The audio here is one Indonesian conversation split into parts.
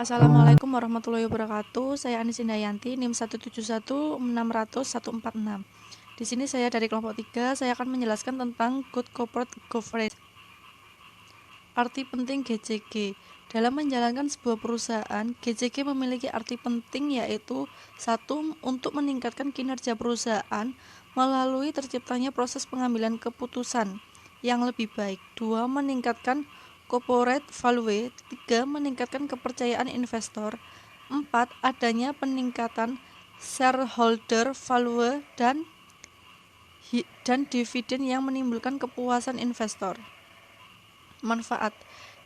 Assalamualaikum warahmatullahi wabarakatuh. Saya Anis Indayanti, NIM 171600146. Di sini saya dari kelompok 3, saya akan menjelaskan tentang Good Corporate Governance. Arti penting GCG. Dalam menjalankan sebuah perusahaan, GCG memiliki arti penting yaitu 1. Untuk meningkatkan kinerja perusahaan melalui terciptanya proses pengambilan keputusan yang lebih baik. 2. Meningkatkan corporate value. 3. Meningkatkan kepercayaan investor. 4. Adanya peningkatan shareholder value dan dividen yang menimbulkan kepuasan investor. Manfaat.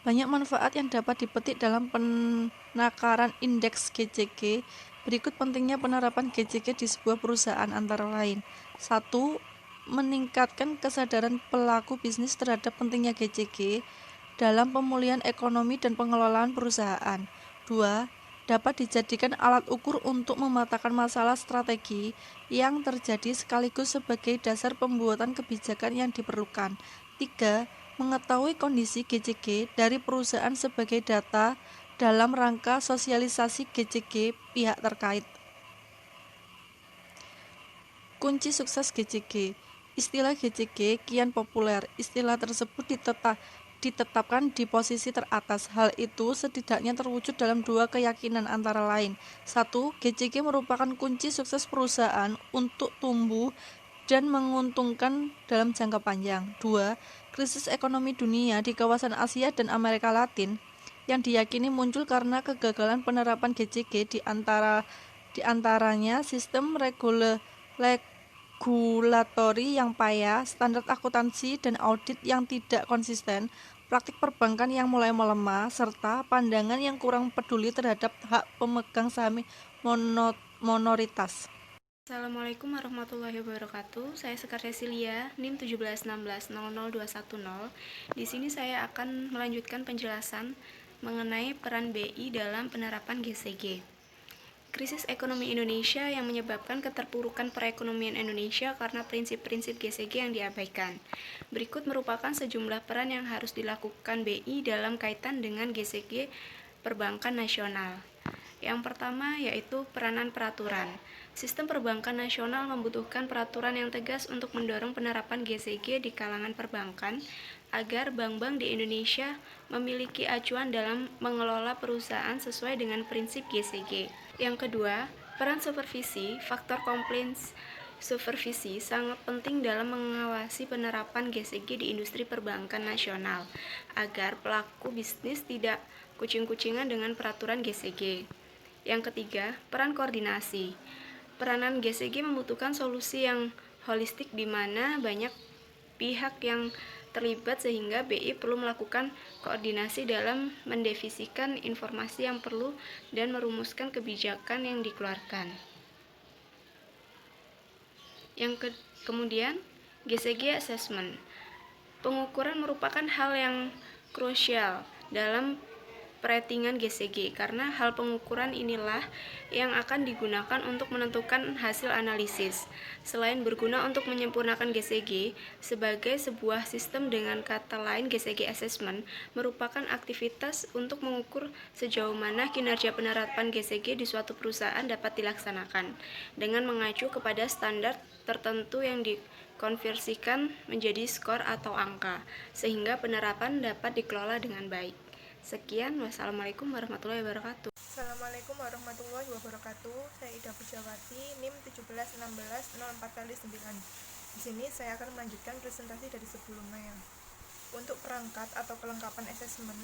Banyak manfaat yang dapat dipetik dalam penakaran indeks GCG. Berikut pentingnya penerapan GCG di sebuah perusahaan antara lain. 1. Meningkatkan kesadaran pelaku bisnis terhadap pentingnya GCG dalam pemulihan ekonomi dan pengelolaan perusahaan. 2. Dapat dijadikan alat ukur untuk memetakan masalah strategi yang terjadi sekaligus sebagai dasar pembuatan kebijakan yang diperlukan. 3. Mengetahui kondisi GCG dari perusahaan sebagai data dalam rangka sosialisasi GCG pihak terkait. Kunci sukses GCG. Istilah GCG kian populer. Istilah tersebut ditetapkan di posisi teratas. Hal itu setidaknya terwujud dalam dua keyakinan antara lain. 1. GCG merupakan kunci sukses perusahaan untuk tumbuh dan menguntungkan dalam jangka panjang. 2. Krisis ekonomi dunia di kawasan Asia dan Amerika Latin yang diyakini muncul karena kegagalan penerapan GCG di antaranya sistem regulatori yang payah, standar akuntansi dan audit yang tidak konsisten, praktik perbankan yang mulai melemah, serta pandangan yang kurang peduli terhadap hak pemegang saham minoritas. Assalamualaikum warahmatullahi wabarakatuh. Saya Sekar Cecilia, NIM 171600210. Di sini saya akan melanjutkan penjelasan mengenai peran BI dalam penerapan GCG. Krisis ekonomi Indonesia yang menyebabkan keterpurukan perekonomian Indonesia karena prinsip-prinsip GCG yang diabaikan. Berikut merupakan sejumlah peran yang harus dilakukan BI dalam kaitan dengan GCG perbankan nasional. Yang pertama yaitu peranan peraturan. Sistem perbankan nasional membutuhkan peraturan yang tegas untuk mendorong penerapan GCG di kalangan perbankan agar bank-bank di Indonesia memiliki acuan dalam mengelola perusahaan sesuai dengan prinsip GCG. Yang kedua, peran supervisi, faktor compliance supervisi sangat penting dalam mengawasi penerapan GCG di industri perbankan nasional agar pelaku bisnis tidak kucing-kucingan dengan peraturan GCG. Yang ketiga, peran koordinasi. Peranan GCG membutuhkan solusi yang holistik di mana banyak pihak yang terlibat sehingga BI perlu melakukan koordinasi dalam mendefinisikan informasi yang perlu dan merumuskan kebijakan yang dikeluarkan. Kemudian, GCG assessment. Pengukuran merupakan hal yang krusial dalam ratingan GCG karena hal pengukuran inilah yang akan digunakan untuk menentukan hasil analisis. Selain berguna untuk menyempurnakan GCG sebagai sebuah sistem, dengan kata lain GCG assessment merupakan aktivitas untuk mengukur sejauh mana kinerja penerapan GCG di suatu perusahaan dapat dilaksanakan dengan mengacu kepada standar tertentu yang dikonversikan menjadi skor atau angka sehingga penerapan dapat dikelola dengan baik. Sekian, wassalamualaikum warahmatullahi wabarakatuh. Assalamualaikum warahmatullahi wabarakatuh. Saya Ida Pujawati, NIM 1716004-9. Di sini saya akan melanjutkan presentasi dari sebelumnya. Untuk perangkat atau kelengkapan asesmen,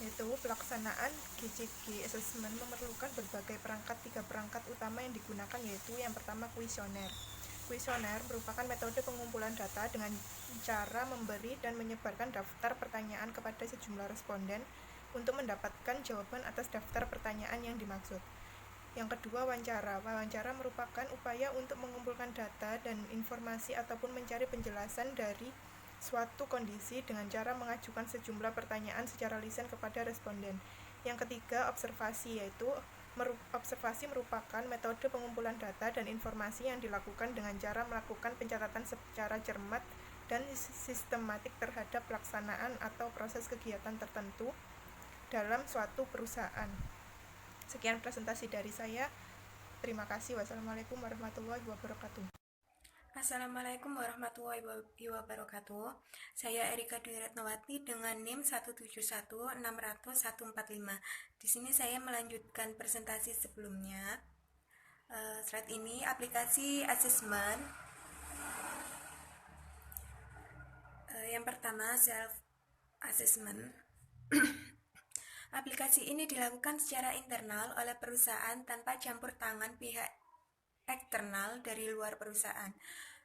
yaitu pelaksanaan GCG assessment memerlukan berbagai perangkat. 3 perangkat utama yang digunakan yaitu yang pertama kuesioner. Kuesioner merupakan metode pengumpulan data dengan cara memberi dan menyebarkan daftar pertanyaan kepada sejumlah responden untuk mendapatkan jawaban atas daftar pertanyaan yang dimaksud. Yang kedua, wawancara. Wawancara merupakan upaya untuk mengumpulkan data dan informasi ataupun mencari penjelasan dari suatu kondisi dengan cara mengajukan sejumlah pertanyaan secara lisan kepada responden. Yang ketiga, observasi, yaitu observasi merupakan metode pengumpulan data dan informasi yang dilakukan dengan cara melakukan pencatatan secara cermat dan sistematik terhadap pelaksanaan atau proses kegiatan tertentu dalam suatu perusahaan. Sekian presentasi dari saya. Terima kasih. Wassalamualaikum warahmatullahi wabarakatuh. Assalamualaikum warahmatullahi wabarakatuh. Saya Erika Dwi Retnowati dengan NIM 171600145. Di sini saya melanjutkan presentasi sebelumnya. Slide ini aplikasi asesmen. Yang pertama, self assessment. Aplikasi ini dilakukan secara internal oleh perusahaan tanpa campur tangan pihak eksternal dari luar perusahaan.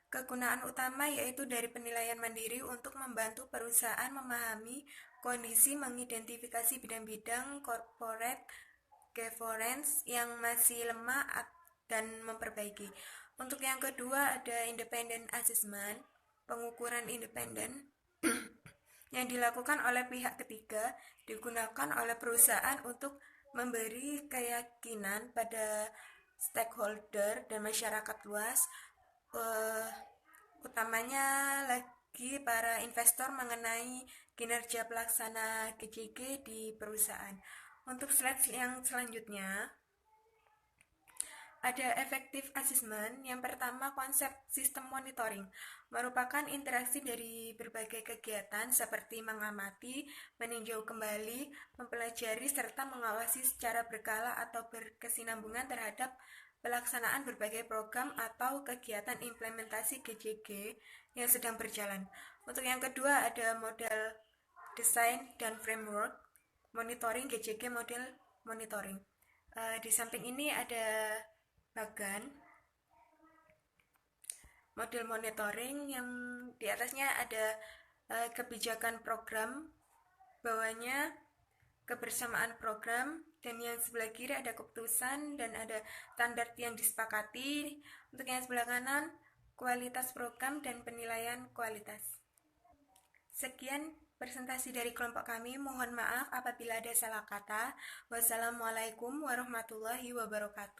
Kegunaan utama yaitu dari penilaian mandiri untuk membantu perusahaan memahami kondisi, mengidentifikasi bidang-bidang corporate governance yang masih lemah dan memperbaiki. Untuk yang kedua ada independent assessment, pengukuran independen yang dilakukan oleh pihak ketiga, digunakan oleh perusahaan untuk memberi keyakinan pada stakeholder dan masyarakat luas, utamanya lagi para investor mengenai kinerja pelaksana GCG di perusahaan. Untuk slide yang selanjutnya ada effective assessment. Yang pertama, konsep sistem monitoring merupakan interaksi dari berbagai kegiatan seperti mengamati, meninjau kembali, mempelajari, serta mengawasi secara berkala atau berkesinambungan terhadap pelaksanaan berbagai program atau kegiatan implementasi GCG yang sedang berjalan. Untuk yang kedua ada model desain dan framework monitoring GCG model monitoring. Di samping ini ada bagan model monitoring yang di atasnya ada kebijakan program, bawahnya kebersamaan program, dan yang sebelah kiri ada keputusan dan ada standar yang disepakati. Untuk yang sebelah kanan kualitas program dan penilaian kualitas. Sekian presentasi dari kelompok kami. Mohon maaf apabila ada salah kata. Wassalamualaikum warahmatullahi wabarakatuh.